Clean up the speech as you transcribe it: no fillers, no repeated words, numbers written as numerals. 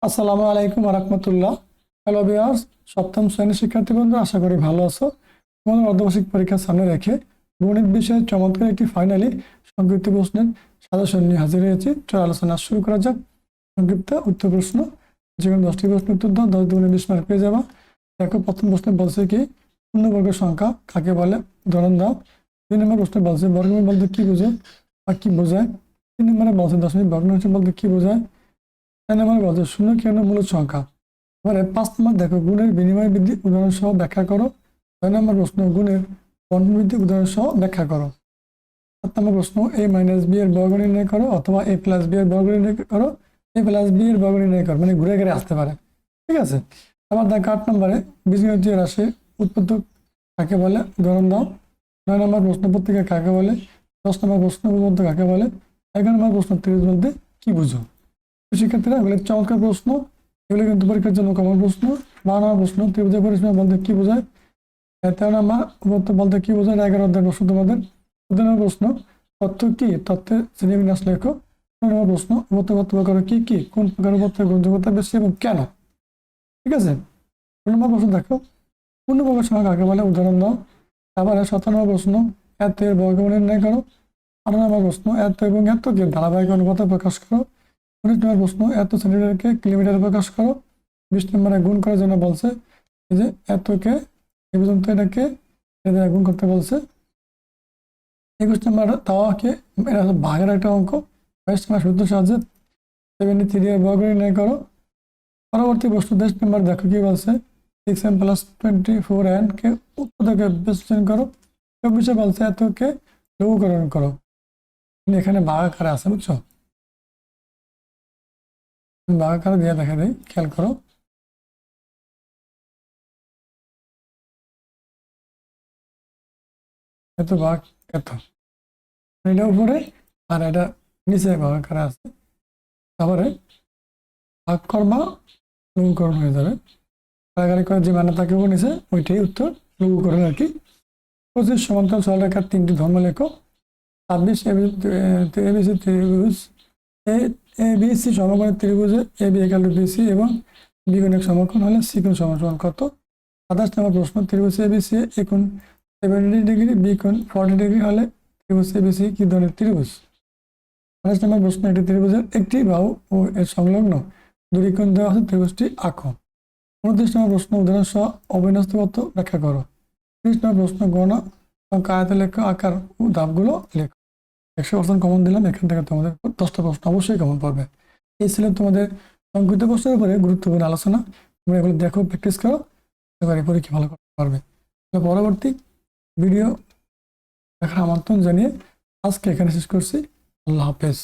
আসসালামু আলাইকুম রাহমাতুল্লাহ। হ্যালো ভিউয়ার্স, সপ্তম শ্রেণীর শিক্ষার্থী বন্ধু, আশা করি ভালো আছো। তোমাদের অর্ধবার্ষিক পরীক্ষার সামনে রেখে গণিত বিষয়ে চমৎকার একটি ফাইনালি সংক্ষিপ্ত প্রশ্নের সাজেশন নিয়ে হাজির হয়েছি। চলো আলোচনা শুরু করা যাক। সংক্ষিপ্ত উত্তর প্রশ্ন, যে কোনো 10টি প্রশ্ন উত্তর দাও, 10 দুগুণে 20 মার্ক পেয়ে যাবা। দেখো, প্রথম প্রশ্নে বলছে কি পূর্ণবর্গের সংখ্যা কাকে বলে, উদাহরণ দাও। 2 নম্বর প্রশ্নে বলছে বর্গমূল বলতে কি বোঝো বা কি বোঝায়। 3 নম্বরে বলছে দশমিক ভগ্নাংশ বলতে কি বোঝায়। 4 নম্বরে বলছে শূন্য কেন মূলদ সংখ্যা। এবারে 5 নম্বর দেখো গুণের বিনিময় বৃদ্ধি উদাহরণ সহ ব্যাখ্যা করো। 6 নম্বর প্রশ্ন গুণের বন্টন বৃদ্ধি উদাহরণ সহ ব্যাখ্যা করো। 7 নম্বর প্রশ্ন a মাইনাস বি এর বর্গ নির্ণয় করো, অথবা a প্লাস বি এর বর্গ নির্ণয় করো, a প্লাস বি এর বর্গ নির্ণয় করো, মানে ঘুরে ঘুরে আসতে পারে। ঠিক আছে। আবার দেখো 8 নম্বরে বীজগণিতীয় রাশির উৎপাদক কাকে বলে, উদাহরণ দাও। 9 নম্বর প্রশ্ন পত্রিকা কাকে বলে। 10 নম্বর প্রশ্ন উপপাদ্য কাকে বলে। 11 নম্বর প্রশ্ন ত্রিভুজ বলতে কি বুঝো। শিক্ষার্থীরা, এগুলো চমৎকার প্রশ্ন, এগুলো কিন্তু পরীক্ষার জন্য কমন প্রশ্ন। 12 নম্বর প্রশ্ন ত্রিভুজের পরিসীমা বলতে কি বোঝায়। 13 নম্বর উপপাদ্য বলতে কি বোঝায়। 11 অধ্যায় প্রশ্ন তোমাদের। 14 নম্বর প্রশ্ন তথ্য কি, তথ্যের শ্রেণীবিন্যাস লেখো। 15 নম্বর প্রশ্ন উপপাদ্য প্রকার কি কি, কোন প্রকার উপপাদ্যের গ্রহণযোগ্যতা বেশি এবং কেন। ঠিক আছে। 15 নম্বর প্রশ্ন দেখো পূর্ণবর্গের সংখ্যা কাকে বলে, উদাহরণ দাও। তারপরে 17 নম্বর প্রশ্ন এত এর বর্গমূল নির্ণয় করো। 18 নম্বর প্রশ্ন এত এবং এতকে ধারাবাহিক অনুপাতে প্রকাশ করো। 19 নম্বর প্রশ্ন এত সেন্টিমিটারকে কিলোমিটারে প্রকাশ করো। 20 নম্বরে গুণ করার জন্য বলছে এই যে এতকে এই পর্যন্ত এটাকে এটা গুণ করতে বলছে। 21 নম্বর তাওয়াকে এটা হচ্ছে ভাগের একটা অঙ্ক। 22 নম্বর সূত্রের সাহায্যে 73 এর বর্গ নির্ণয় করো। পরবর্তী প্রশ্ন 23 নম্বর দেখো কি বলছে 6m + 24n কে উৎপাদকে বিশ্লেষণ করো। 24 বলছে এতকে লঘুকরণ করো। এখানে ভাগ আকারে আছে, বুঝছো। ভাগ আকারে দিয়ে দেখা দেয়, খেয়াল করো। এত ভাগ এত, এটা উপরে আর এটা নিচে ভাগ আকারে আছে। তারপরে ভাগ করবা লঘুকরণ হয়ে যাবে। কারাগারি করে যে মানে তাকে নিচে ওইটাই উত্তর, লঘুকরণ আর কি। 25 সমান্তরাল সরলরেখার 3টি ধর্ম লেখো। 26 এবিসি ত্রিভুজ এবিসি সমকোণী ত্রিভুজে এ বি = বিসি এবং বি কোণ সমকোণ হলে সি কোণ সমান কত। 27 নম্বর প্রশ্ন ত্রিভুজ এবিসি এ কোণ 70 ডিগ্রি, বি কোণ 40 ডিগ্রি হলে ত্রিভুজ এবিসি কি ধরনের ত্রিভুজ। 28 নম্বর প্রশ্ন একটি ত্রিভুজের একটি বাহু ও এর সংলগ্ন দুটি কোণ দেওয়া আছে, ত্রিভুজটি আঁকো। 29 নম্বর প্রশ্ন উদাহরণ সহ অবিন্যস্ত তথ্য ব্যাখ্যা করো। 30 নম্বর প্রশ্ন গণ সংখ্যা আয়ত লেখো, আকার ও ধাপগুলো লেখো। 100% কমন দিলাম, এখান থেকে তোমাদের 10টা প্রশ্ন অবশ্যই কমন পাবে। এই ছিল তোমাদের সংক্ষিপ্ত প্রশ্নের উপরে গুরুত্বপূর্ণ আলোচনা। তোমরা এগুলো দেখো, প্র্যাকটিস করো, এবারে পরীক্ষা ভালো করতে পারবে। পরবর্তী ভিডিও দেখার আমন্ত্রণ জানিয়ে আজকে এখানে শেষ করছি। আল্লাহ হাফেজ।